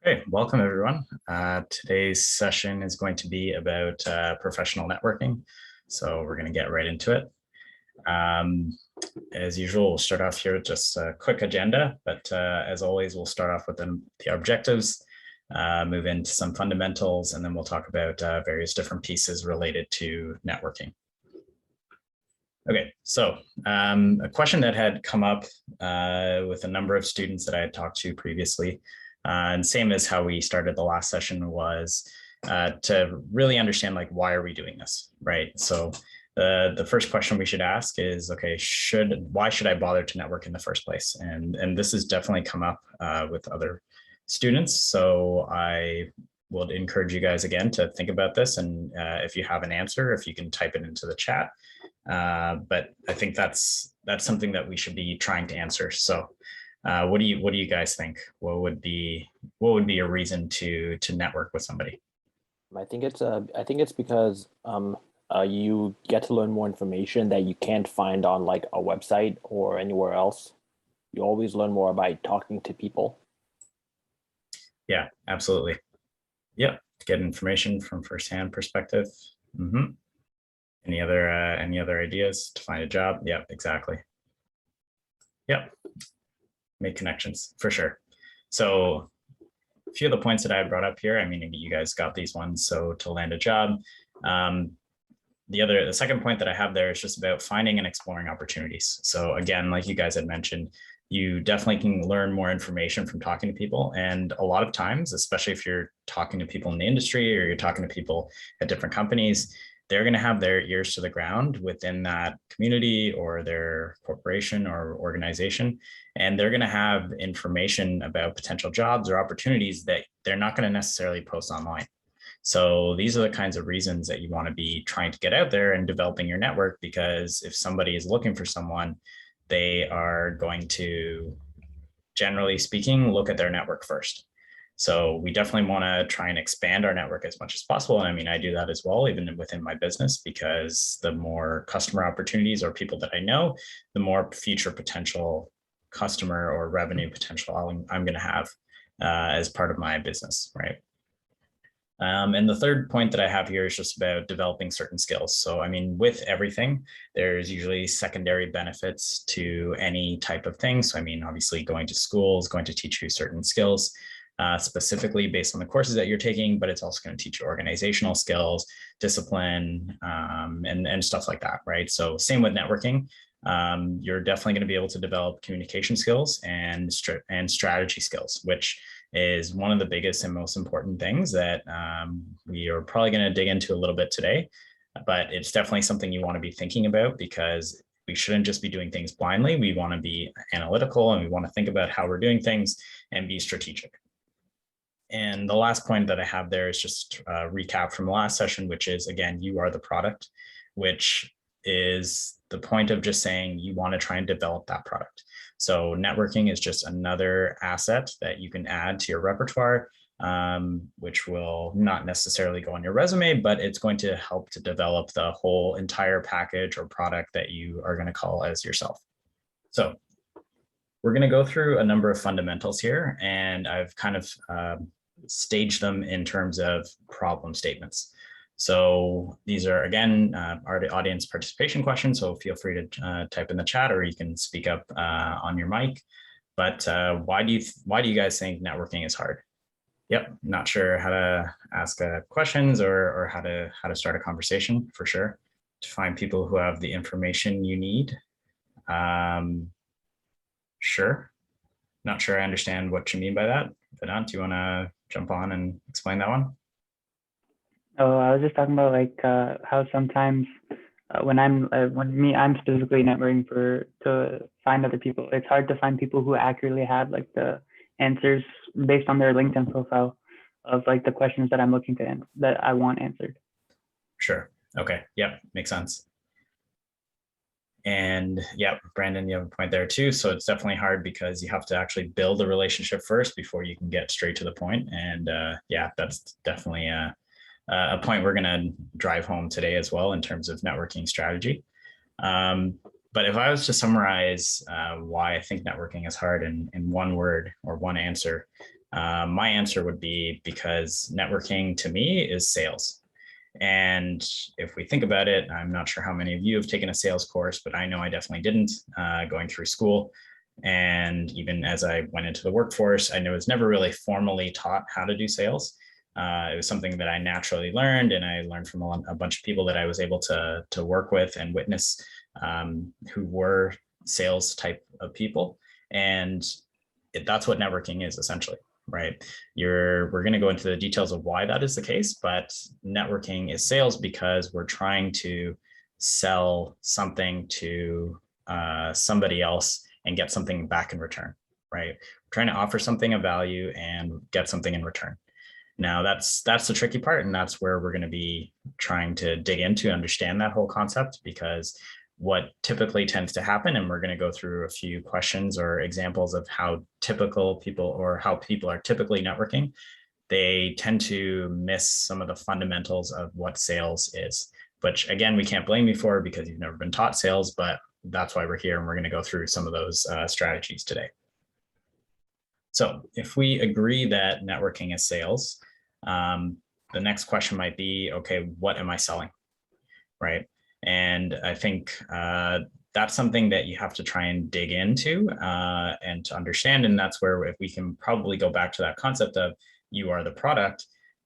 Okay, welcome everyone. Today's session is going to be about professional networking. So we're going to get right into it. As usual, we'll start off here with just a quick agenda, but as always, we'll start off with the objectives, move into some fundamentals, and then we'll talk about various different pieces related to networking. Okay, so a question that had come up with a number of students that I had talked to previously, and same as how we started the last session, was to really understand, like, why are we doing this, right? So the first question we should ask is, okay, why should I bother to network in the first place? And this has definitely come up with other students. So I would encourage you guys again to think about this, and if you have an answer, if you can type it into the chat. But I think that's something that we should be trying to answer. So what do you guys think? What would be a reason to network with somebody? I think it's because you get to learn more information that you can't find on like a website or anywhere else. You always learn more by talking to people. Yeah, absolutely. Yep, get information from firsthand perspective. Mm-hmm. Any other ideas to find a job? Yep, exactly. Yep, make connections for sure. So a few of the points that I brought up here, I mean, you guys got these ones. So to land a job, the second point that I have there is just about finding and exploring opportunities. So again, like you guys had mentioned, you definitely can learn more information from talking to people. And a lot of times, especially if you're talking to people in the industry or you're talking to people at different companies, they're going to have their ears to the ground within that community or their corporation or organization. And they're going to have information about potential jobs or opportunities that they're not going to necessarily post online. So these are the kinds of reasons that you want to be trying to get out there and developing your network, because if somebody is looking for someone, they are going to, generally speaking, look at their network first. So we definitely want to try and expand our network as much as possible. And I mean, I do that as well, even within my business, because the more customer opportunities or people that I know, the more future potential customer or revenue potential I'm going to have as part of my business, right? And the third point that I have here is just about developing certain skills. So, I mean, with everything, there's usually secondary benefits to any type of thing. So, I mean, obviously going to school is going to teach you certain skills, specifically based on the courses that you're taking, but it's also going to teach you organizational skills, discipline, and stuff like that, right? So same with networking. You're definitely going to be able to develop communication skills and strategy skills, which is one of the biggest and most important things that we are probably going to dig into a little bit today. But it's definitely something you want to be thinking about, because we shouldn't just be doing things blindly. We want to be analytical, and we want to think about how we're doing things and be strategic. And the last point that I have there is just a recap from the last session, which is, again, you are the product, which is the point of just saying you want to try and develop that product. So networking is just another asset that you can add to your repertoire, which will not necessarily go on your resume, but it's going to help to develop the whole entire package or product that you are going to call as yourself. So we're going to go through a number of fundamentals here, and I've kind of staged them in terms of problem statements. So these are, again, our audience participation questions. So feel free to type in the chat, or you can speak up on your mic. But why do you guys think networking is hard? Yep, not sure how to ask questions or how to start a conversation, for sure. To find people who have the information you need. Sure. Not sure I understand what you mean by that. Vedant, do you want to jump on and explain that one? Oh, I was just talking about like how sometimes when I'm specifically networking to find other people, it's hard to find people who accurately have like the answers based on their LinkedIn profile of like the questions that I'm looking to that I want answered. Sure. Okay. Yep. Makes sense. And yeah, Brandon, you have a point there too. So it's definitely hard because you have to actually build a relationship first before you can get straight to the point. And yeah, that's definitely a point we're going to drive home today as well in terms of networking strategy. But if I was to summarize why I think networking is hard in one word or one answer, My answer would be because networking to me is sales. And if we think about it, I'm not sure how many of you have taken a sales course, but I know I definitely didn't going through school. And even as I went into the workforce, I was never really formally taught how to do sales. It was something that I naturally learned, and I learned from a bunch of people that I was able to work with and witness who were sales type of people. And that's what networking is essentially, right? We're going to go into the details of why that is the case, but networking is sales because we're trying to sell something to somebody else and get something back in return, right? We're trying to offer something of value and get something in return. Now that's the tricky part, and that's where we're going to be trying to dig into understand that whole concept, because what typically tends to happen, and we're going to go through a few questions or examples of how typical people or how people are typically networking, they tend to miss some of the fundamentals of what sales is, which again, we can't blame you for because you've never been taught sales, but that's why we're here, and we're going to go through some of those strategies today. So if we agree that networking is sales, the next question might be, okay, what am I selling, right? And I think that's something that you have to try and dig into and to understand. And that's where if we can probably go back to that concept of you are the product,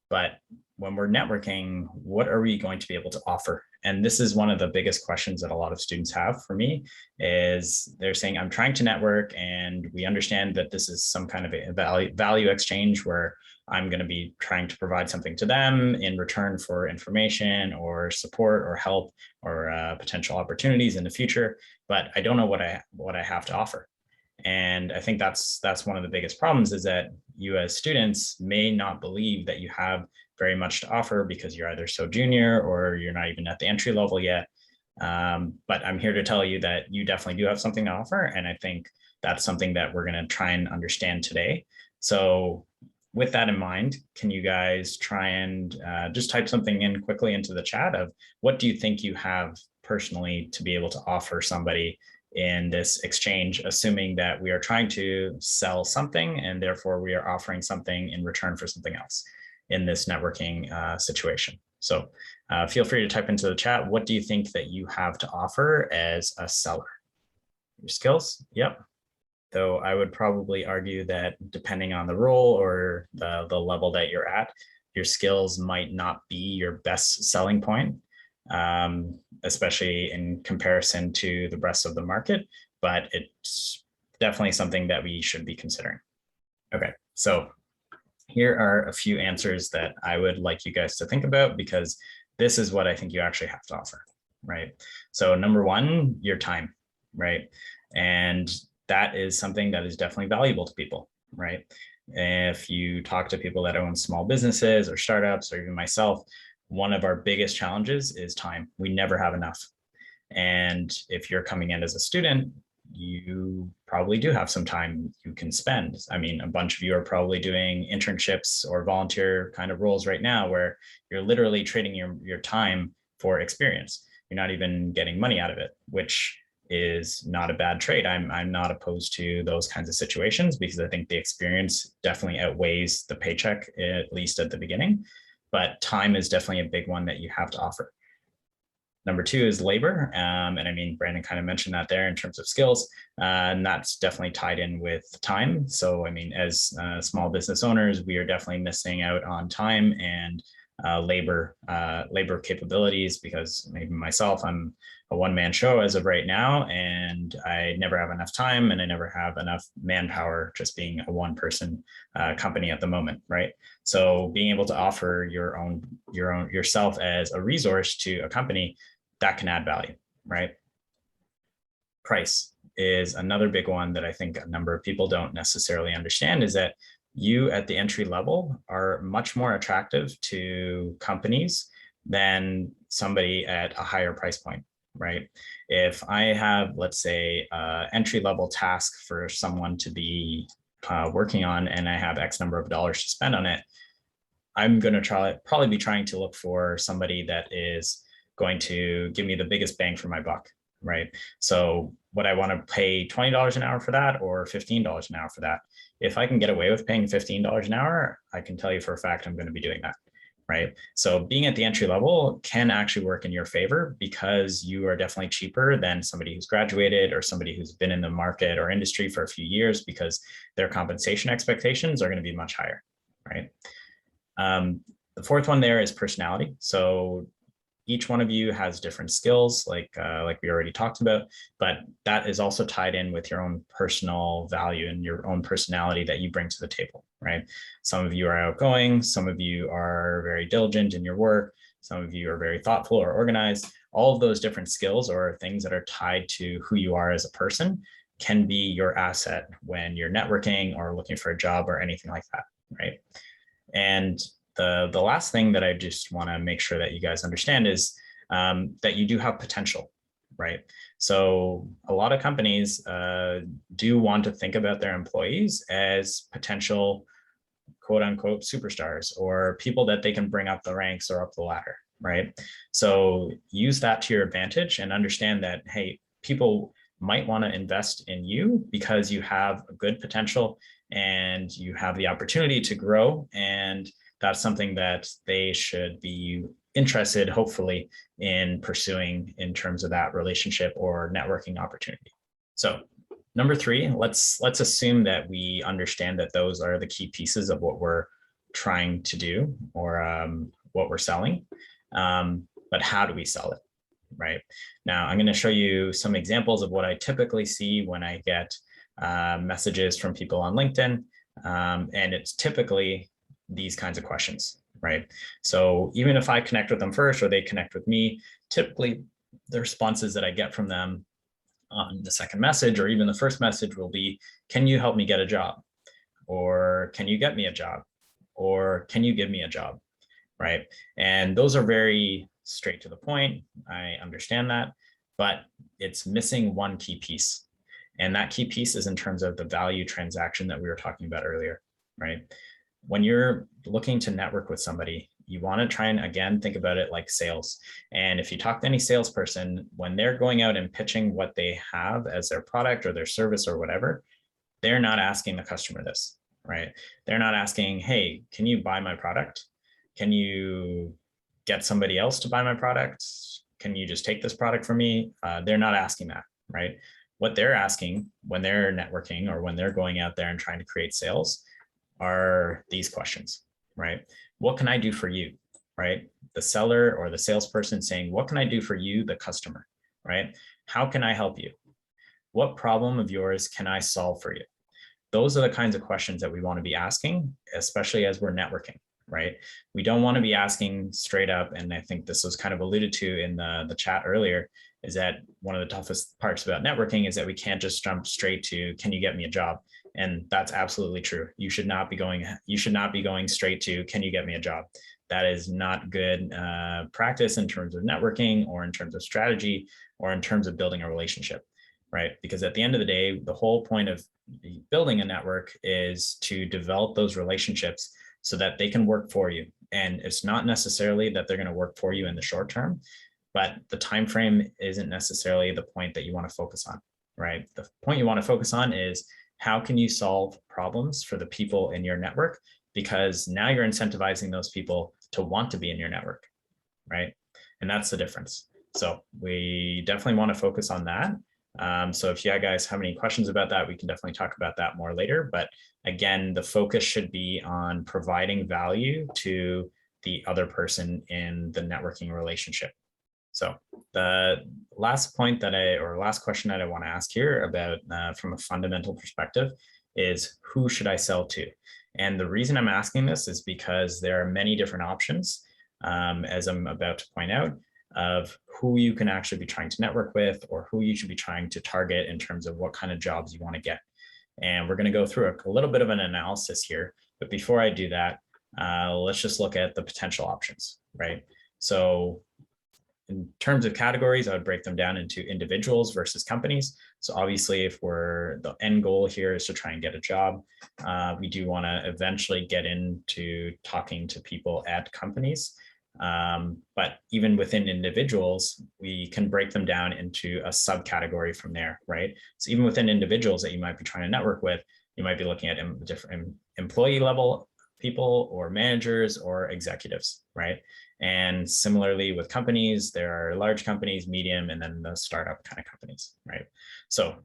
but when we're networking, what are we going to be able to offer? And this is one of the biggest questions that a lot of students have for me is they're saying, I'm trying to network, and we understand that this is some kind of a value exchange where I'm going to be trying to provide something to them in return for information or support or help or potential opportunities in the future, but I don't know what I have to offer. And I think that's one of the biggest problems, is that you as students may not believe that you have very much to offer because you're either so junior or you're not even at the entry level yet. But I'm here to tell you that you definitely do have something to offer. And I think that's something that we're going to try and understand today. So with that in mind, can you guys try and just type something in quickly into the chat of what do you think you have personally to be able to offer somebody in this exchange, assuming that we are trying to sell something and therefore we are offering something in return for something else in this networking situation. So feel free to type into the chat, what do you think that you have to offer as a seller? Your skills? Yep. Though I would probably argue that depending on the role or the level that you're at, your skills might not be your best selling point, especially in comparison to the rest of the market, but it's definitely something that we should be considering. Okay, so here are a few answers that I would like you guys to think about, because this is what I think you actually have to offer, right? So number one, your time, right? And that is something that is definitely valuable to people, right? If you talk to people that own small businesses or startups, or even myself, one of our biggest challenges is time. We never have enough. And if you're coming in as a student, you probably do have some time you can spend. I mean, a bunch of you are probably doing internships or volunteer kind of roles right now where you're literally trading your time for experience. You're not even getting money out of it, which is not a bad trade. I'm not opposed to those kinds of situations, because I think the experience definitely outweighs the paycheck, at least at the beginning. But time is definitely a big one that you have to offer. Number two is labor. And I mean, Brandon kind of mentioned that there in terms of skills, and that's definitely tied in with time. So, I mean, as small business owners, we are definitely missing out on time and labor capabilities, because maybe myself, I'm a one-man show as of right now, and I never have enough time and I never have enough manpower just being a one-person company at the moment, right? So being able to offer yourself as a resource to a company, that can add value, right? Price is another big one that I think a number of people don't necessarily understand, is that you at the entry level are much more attractive to companies than somebody at a higher price point, right? If I have, let's say, entry level task for someone to be working on, and I have X number of dollars to spend on it, I'm going to probably be trying to look for somebody that is going to give me the biggest bang for my buck, right? So would I want to pay $20 an hour for that or $15 an hour for that? If I can get away with paying $15 an hour, I can tell you for a fact I'm going to be doing that. Right. So being at the entry level can actually work in your favor because you are definitely cheaper than somebody who's graduated or somebody who's been in the market or industry for a few years, because their compensation expectations are going to be much higher. Right. The fourth one there is personality. So each one of you has different skills, like we already talked about, but that is also tied in with your own personal value and your own personality that you bring to the table, right? Some of you are outgoing, some of you are very diligent in your work, some of you are very thoughtful or organized. All of those different skills or things that are tied to who you are as a person can be your asset when you're networking or looking for a job or anything like that, right? And the last thing that I just want to make sure that you guys understand is that you do have potential, right? So a lot of companies do want to think about their employees as potential quote unquote superstars or people that they can bring up the ranks or up the ladder, right? So use that to your advantage and understand that, hey, people might want to invest in you because you have a good potential and you have the opportunity to grow, and that's something that they should be interested, hopefully, in pursuing in terms of that relationship or networking opportunity. So number three, let's assume that we understand that those are the key pieces of what we're trying to do or what we're selling. But how do we sell it, right? Now, I'm going to show you some examples of what I typically see when I get messages from people on LinkedIn. And it's typically these kinds of questions, right? So even if I connect with them first or they connect with me, typically the responses that I get from them on the second message or even the first message will be, can you help me get a job? Or can you get me a job? Or can you give me a job, right? And those are very straight to the point. I understand that, but it's missing one key piece. And that key piece is in terms of the value transaction that we were talking about earlier, right? When you're looking to network with somebody, you want to try and, again, think about it like sales. And if you talk to any salesperson, when they're going out and pitching what they have as their product or their service or whatever, they're not asking the customer this, right? They're not asking, hey, can you buy my product? Can you get somebody else to buy my product? Can you just take this product from me? They're not asking that, right? What they're asking when they're networking or when they're going out there and trying to create sales are these questions, right? What can I do for you, right? The seller or the salesperson saying, what can I do for you, the customer, right? How can I help you? What problem of yours can I solve for you? Those are the kinds of questions that we want to be asking, especially as we're networking, right? We don't want to be asking straight up, and I think this was kind of alluded to in the chat earlier, is that one of the toughest parts about networking is that we can't just jump straight to, can you get me a job? And that's absolutely true. You should not be going straight to, can you get me a job? That is not good practice in terms of networking or in terms of strategy or in terms of building a relationship, right? Because at the end of the day, the whole point of building a network is to develop those relationships so that they can work for you. And it's not necessarily that they're going to work for you in the short term, but the time frame isn't necessarily the point that you want to focus on, right? The point you want to focus on is, how can you solve problems for the people in your network? Because now you're incentivizing those people to want to be in your network, right? And that's the difference. So we definitely want to focus on that. So if you guys have any questions about that, we can definitely talk about that more later. But again, the focus should be on providing value to the other person in the networking relationship. So the last point last question that I want to ask here about from a fundamental perspective is, who should I sell to? And the reason I'm asking this is because there are many different options, as I'm about to point out, of who you can actually be trying to network with or who you should be trying to target in terms of what kind of jobs you want to get. And we're going to go through a little bit of an analysis here. But before I do that, let's just look at the potential options, right? So in terms of categories, I would break them down into individuals versus companies. So obviously, if the end goal here is to try and get a job, we do want to eventually get into talking to people at companies. But even within individuals, we can break them down into a subcategory from there, right? So even within individuals that you might be trying to network with, you might be looking at different employee level people or managers or executives, right? And similarly with companies, there are large companies, medium, and then the startup kind of companies, right? So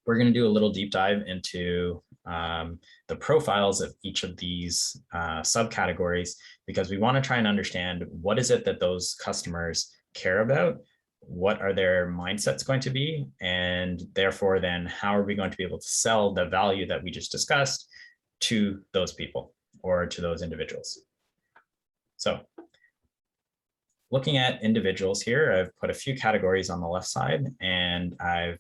we're going to do a little deep dive into the profiles of each of these subcategories, because we want to try and understand what is it that those customers care about, what are their mindsets going to be, and therefore then how are we going to be able to sell the value that we just discussed to those people or to those individuals. So looking at individuals here, I've put a few categories on the left side, and I've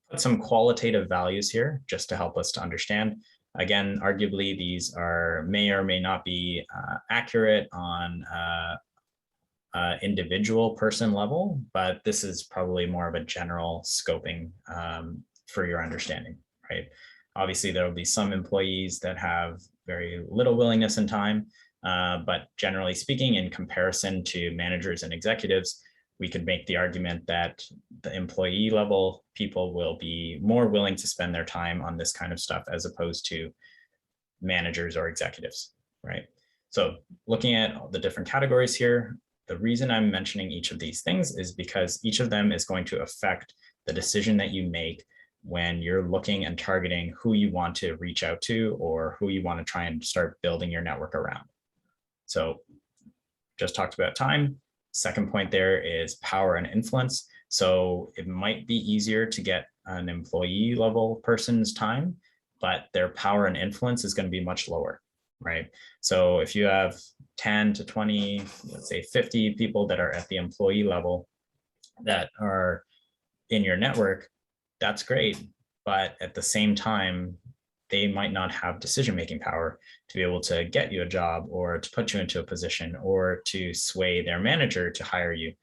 put some qualitative values here just to help us to understand. Again, arguably, these may or may not be accurate on individual person level, but this is probably more of a general scoping for your understanding, right? Obviously, there will be some employees that have very little willingness and time, but generally speaking, in comparison to managers and executives, we could make the argument that the employee level people will be more willing to spend their time on this kind of stuff as opposed to managers or executives, right? So looking at the different categories here, the reason I'm mentioning each of these things is because each of them is going to affect the decision that you make when you're looking and targeting who you want to reach out to or who you want to try and start building your network around. So just talked about time. Second point there is power and influence. So it might be easier to get an employee level person's time, but their power and influence is going to be much lower, right? So if you have 10 to 20, let's say 50 people that are at the employee level that are in your network, that's great. But at the same time, they might not have decision-making power to be able to get you a job or to put you into a position or to sway their manager to hire you.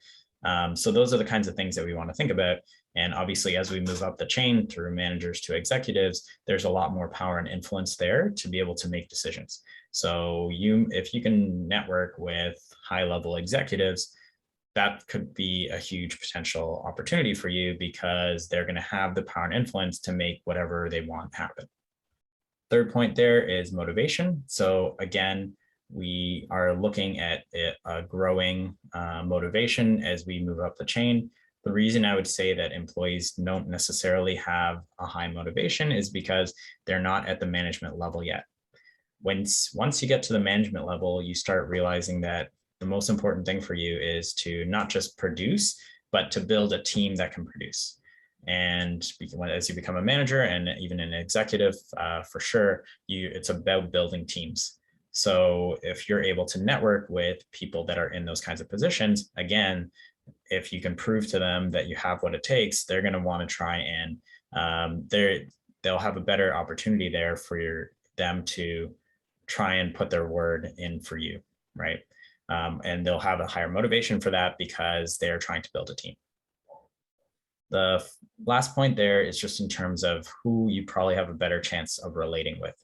So those are the kinds of things that we want to think about. And obviously, as we move up the chain through managers to executives, there's a lot more power and influence there to be able to make decisions. So if you can network with high-level executives, that could be a huge potential opportunity for you because they're going to have the power and influence to make whatever they want happen. Third point there is motivation. So again, we are looking at a growing motivation as we move up the chain. The reason I would say that employees don't necessarily have a high motivation is because they're not at the management level yet. Once you get to the management level, you start realizing that the most important thing for you is to not just produce, but to build a team that can produce. And as you become a manager and even an executive, for sure, it's about building teams. So if you're able to network with people that are in those kinds of positions, again, if you can prove to them that you have what it takes, they're going to want to try and they'll have a better opportunity there for them to try and put their word in for you, right? And they'll have a higher motivation for that because they're trying to build a team. The last point there is just in terms of who you probably have a better chance of relating with.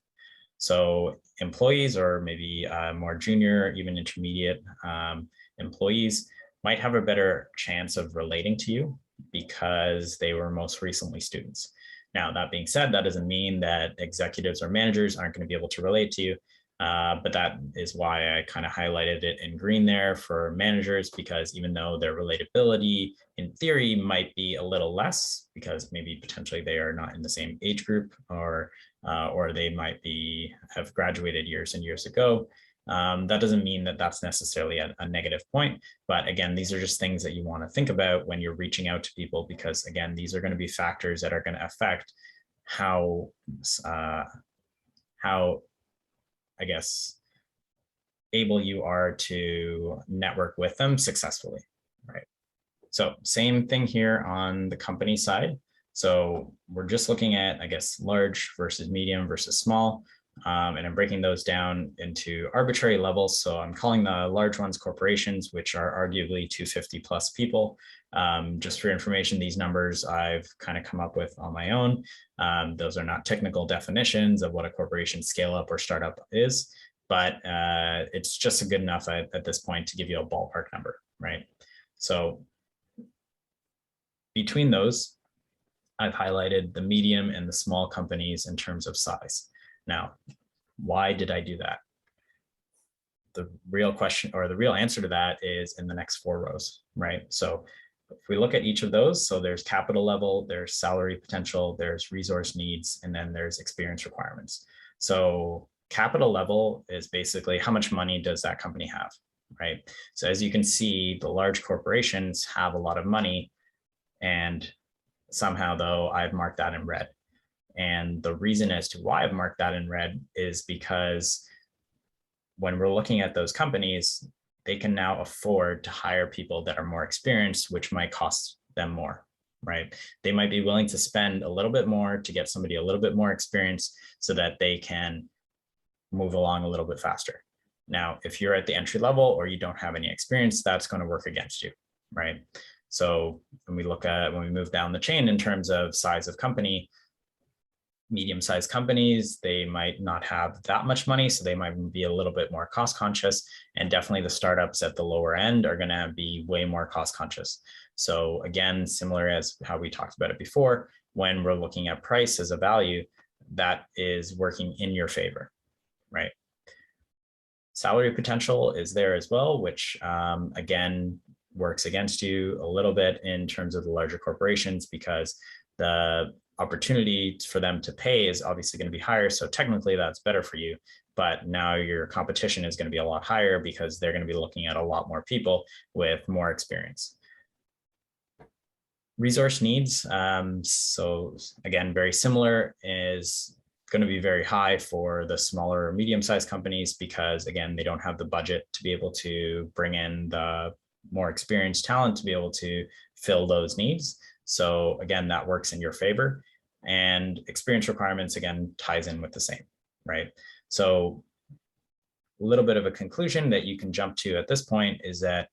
So employees or maybe more junior, even intermediate employees might have a better chance of relating to you because they were most recently students. Now, that being said, that doesn't mean that executives or managers aren't going to be able to relate to you. But that is why I kind of highlighted it in green there for managers, because even though their relatability in theory might be a little less because maybe potentially they are not in the same age group or they might have graduated years and years ago. That doesn't mean that that's necessarily a negative point. But again, these are just things that you want to think about when you're reaching out to people, because again, these are going to be factors that are going to affect how I guess, able you are to network with them successfully, right? So same thing here on the company side. So we're just looking at, I guess, large versus medium versus small, and I'm breaking those down into arbitrary levels. So I'm calling the large ones corporations, which are arguably 250 plus people. Just for information, these numbers I've kind of come up with on my own. Those are not technical definitions of what a corporation scale up or startup is, but it's just good enough at this point to give you a ballpark number, right? So between those, I've highlighted the medium and the small companies in terms of size. Now, why did I do that? The real question, or the real answer to that, is in the next 4 rows, right? So if we look at each of those, so there's capital level, there's salary potential, there's resource needs, and then there's experience requirements. So capital level is basically how much money does that company have, right? So as you can see, the large corporations have a lot of money, and somehow though I've marked that in red. And the reason as to why I've marked that in red is because when we're looking at those companies, they can now afford to hire people that are more experienced, which might cost them more, right? They might be willing to spend a little bit more to get somebody a little bit more experienced so that they can move along a little bit faster. Now, if you're at the entry level or you don't have any experience, that's going to work against you, right? So when we move down the chain in terms of size of company, medium-sized companies, they might not have that much money, so they might be a little bit more cost conscious, and definitely the startups at the lower end are going to be way more cost conscious. So again, similar as how we talked about it before, when we're looking at price as a value, that is working in your favor, right? Salary potential is there as well, which again works against you a little bit in terms of the larger corporations, because the opportunity for them to pay is obviously going to be higher. So technically that's better for you, but now your competition is going to be a lot higher because they're going to be looking at a lot more people with more experience. Resource needs, so again, very similar, is going to be very high for the smaller or medium-sized companies because again, they don't have the budget to be able to bring in the more experienced talent to be able to fill those needs. So again, that works in your favor. And experience requirements, again, ties in with the same, right? So a little bit of a conclusion that you can jump to at this point is that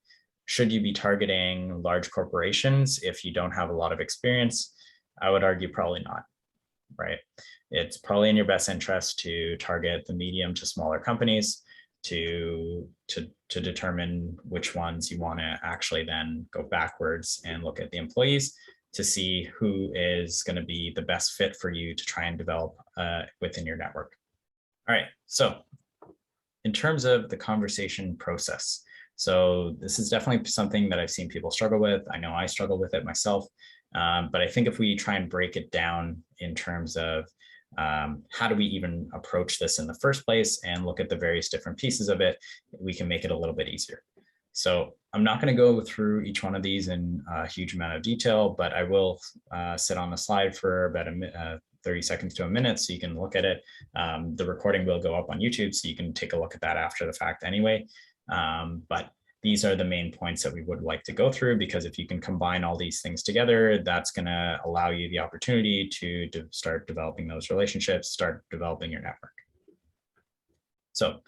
should you be targeting large corporations if you don't have a lot of experience? I would argue probably not, right? It's probably in your best interest to target the medium to smaller companies to determine which ones you want to actually then go backwards and look at the employees to see who is going to be the best fit for you to try and develop within your network. All right, so in terms of the conversation process, so this is definitely something that I've seen people struggle with. I know I struggle with it myself, but I think if we try and break it down in terms of how do we even approach this in the first place and look at the various different pieces of it, we can make it a little bit easier. So I'm not going to go through each one of these in a huge amount of detail, but I will sit on the slide for about 30 seconds to a minute so you can look at it. The recording will go up on YouTube, so you can take a look at that after the fact anyway. But these are the main points that we would like to go through, because if you can combine all these things together, that's going to allow you the opportunity to start developing those relationships, start developing your network. So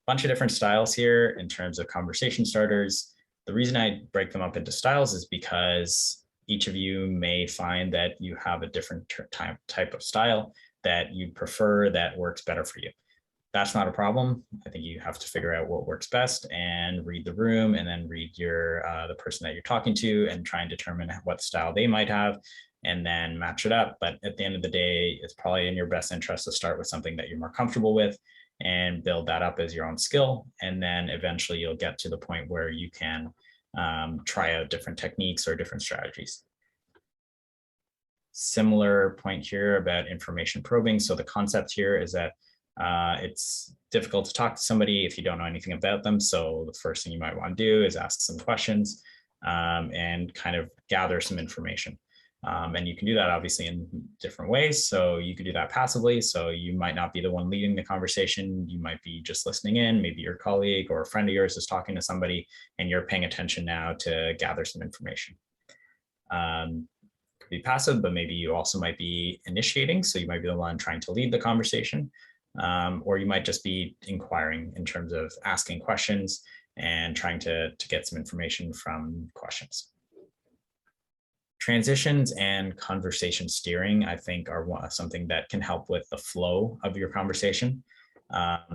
bunch of different styles here in terms of conversation starters. The reason I break them up into styles is because each of you may find that you have a different type of style that you prefer that works better for you. That's not a problem. I think you have to figure out what works best and read the room, and then read the person that you're talking to and try and determine what style they might have and then match it up. But at the end of the day, it's probably in your best interest to start with something that you're more comfortable with and build that up as your own skill. And then eventually you'll get to the point where you can try out different techniques or different strategies. Similar point here about information probing. So the concept here is that it's difficult to talk to somebody if you don't know anything about them. So the first thing you might want to do is ask some questions and kind of gather some information. And you can do that obviously in different ways. So you could do that passively. So you might not be the one leading the conversation. You might be just listening in. Maybe your colleague or a friend of yours is talking to somebody and you're paying attention now to gather some information. Could be passive, but maybe you also might be initiating. So you might be the one trying to lead the conversation. Or you might just be inquiring in terms of asking questions and trying to get some information from questions. Transitions and conversation steering, I think, are something that can help with the flow of your conversation.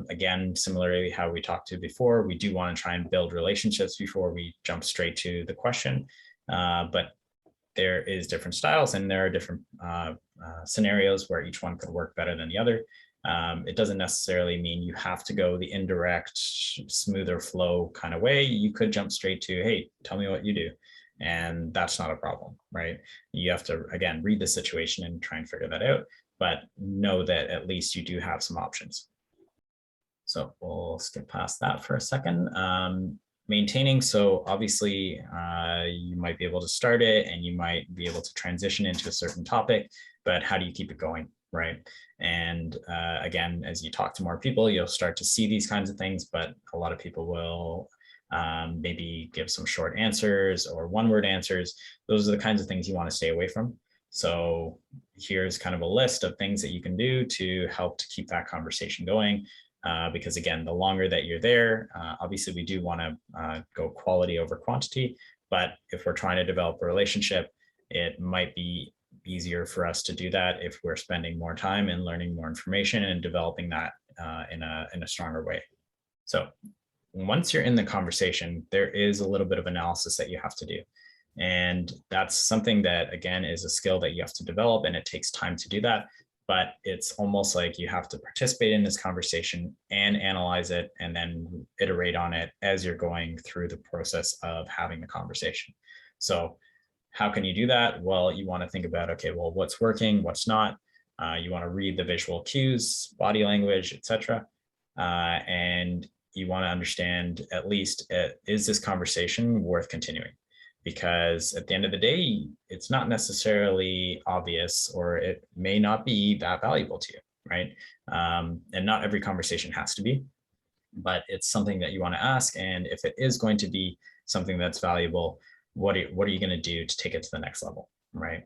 Again, similarly, how we talked to before, we do want to try and build relationships before we jump straight to the question. But there is different styles and there are different scenarios where each one could work better than the other. It doesn't necessarily mean you have to go the indirect, smoother flow kind of way. You could jump straight to, hey, tell me what you do. And that's not a problem, right? You have to, again, read the situation and try and figure that out, but know that at least you do have some options. So we'll skip past that for a second. Maintaining, so obviously you might be able to start it and you might be able to transition into a certain topic, but how do you keep it going, right? And again, as you talk to more people, you'll start to see these kinds of things, but a lot of people will maybe give some short answers or one-word answers. Those are the kinds of things you want to stay away from. So here's kind of a list of things that you can do to help to keep that conversation going. Because again, the longer that you're there, obviously we do want to go quality over quantity, but if we're trying to develop a relationship, it might be easier for us to do that if we're spending more time and learning more information and developing that in a stronger way. So once you're in the conversation, there is a little bit of analysis that you have to do. And that's something that, again, is a skill that you have to develop, and it takes time to do that. But it's almost like you have to participate in this conversation and analyze it and then iterate on it as you're going through the process of having the conversation. So how can you do that? Well, you want to think about, okay, well, what's working, what's not? You want to read the visual cues, body language, etc. And you want to understand at least, is this conversation worth continuing? Because at the end of the day, it's not necessarily obvious, or it may not be that valuable to you, right? And not every conversation has to be, but it's something that you want to ask. And if it is going to be something that's valuable, what are you going to do to take it to the next level, right?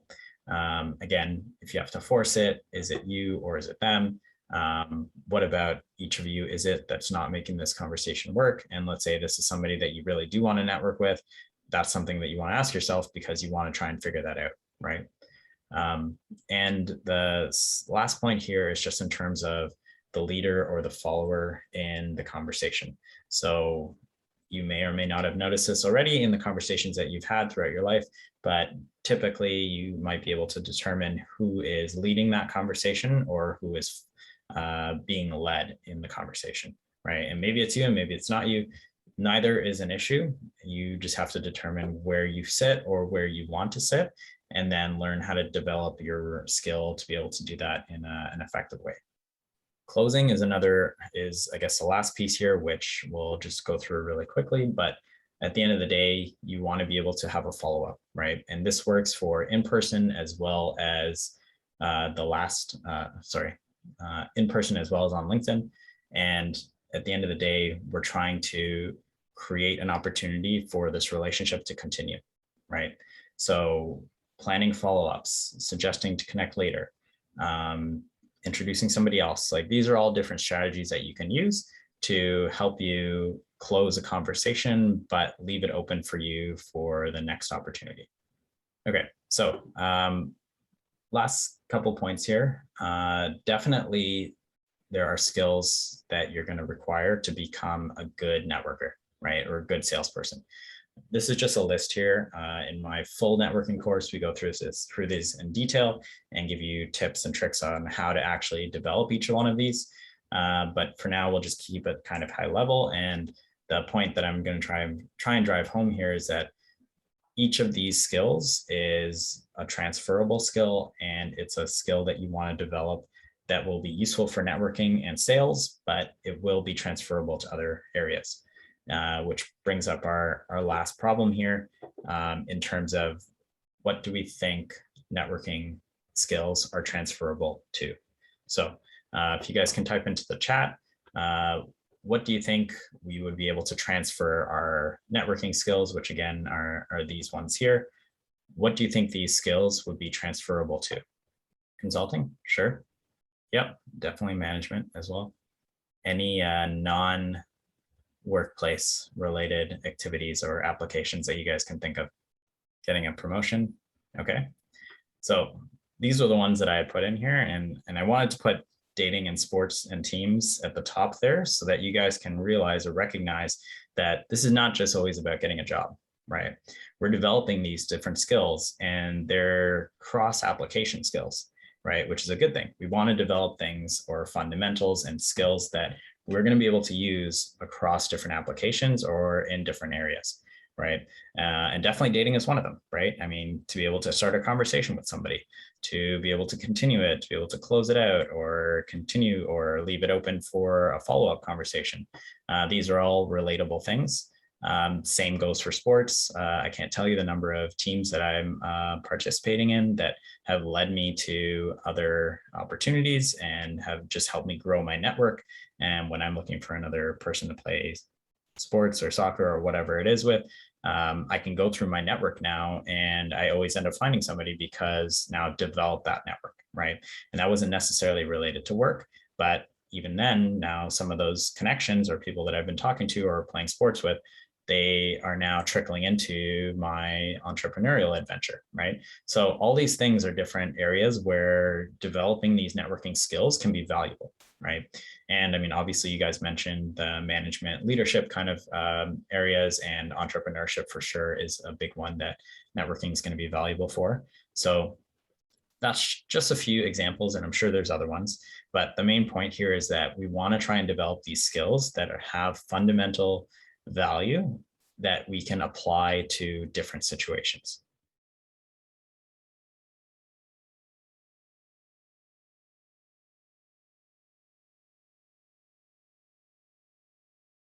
Again, if you have to force it, is it you or is it them? What about each of you is it that's not making this conversation work? And let's say this is somebody that you really do want to network with. That's something that you want to ask yourself because you want to try and figure that out, right? And the last point here is just in terms of the leader or the follower in the conversation. So you may or may not have noticed this already in the conversations that you've had throughout your life, but typically you might be able to determine who is leading that conversation or who is being led in the conversation, right? And maybe it's you and maybe it's not you. Neither is an issue. You just have to determine where you sit or where you want to sit, and then learn how to develop your skill to be able to do that in an effective way. Closing is I guess the last piece here, which we'll just go through really quickly, but at the end of the day, you want to be able to have a follow-up, right? And this works for in-person as well as in-person as well as on LinkedIn. And at the end of the day, we're trying to create an opportunity for this relationship to continue, right? So planning follow-ups, suggesting to connect later, introducing somebody else, like these are all different strategies that you can use to help you close a conversation, but leave it open for you for the next opportunity. Okay, so last couple points here. Definitely there are skills that you're going to require to become a good networker, right? Or a good salesperson. This is just a list here. In my full networking course, we go through these in detail and give you tips and tricks on how to actually develop each one of these. But for now, we'll just keep it kind of high level. And the point that I'm going to try and drive home here is that each of these skills is a transferable skill, and it's a skill that you want to develop that will be useful for networking and sales, but it will be transferable to other areas, which brings up our last problem here in terms of what do we think networking skills are transferable to. So if you guys can type into the chat, what do you think we would be able to transfer our networking skills, which again are these ones here. What do you think these skills would be transferable to? Consulting, sure. Yep, definitely management as well. Any non-workplace related activities or applications that you guys can think of? Getting a promotion, okay. So these are the ones that I had put in here, and I wanted to put dating and sports and teams at the top there so that you guys can realize or recognize that this is not just always about getting a job, right? We're developing these different skills and they're cross application skills, right? Which is a good thing. We want to develop things or fundamentals and skills that we're going to be able to use across different applications or in different areas, right? And definitely dating is one of them, right? I mean, to be able to start a conversation with somebody, to be able to continue it, to be able to close it out or continue or leave it open for a follow-up conversation. These are all relatable things. Same goes for sports. I can't tell you the number of teams that I'm participating in that have led me to other opportunities and have just helped me grow my network. And when I'm looking for another person to play sports or soccer or whatever it is with, I can go through my network now and I always end up finding somebody because now I've developed that network, right? And that wasn't necessarily related to work, but even then, now some of those connections or people that I've been talking to or playing sports with, they are now trickling into my entrepreneurial adventure, right? So all these things are different areas where developing these networking skills can be valuable, right? And I mean, obviously you guys mentioned the management leadership kind of areas, and entrepreneurship for sure is a big one that networking is going to be valuable for. So that's just a few examples, and I'm sure there's other ones, but the main point here is that we want to try and develop these skills that have fundamental value that we can apply to different situations.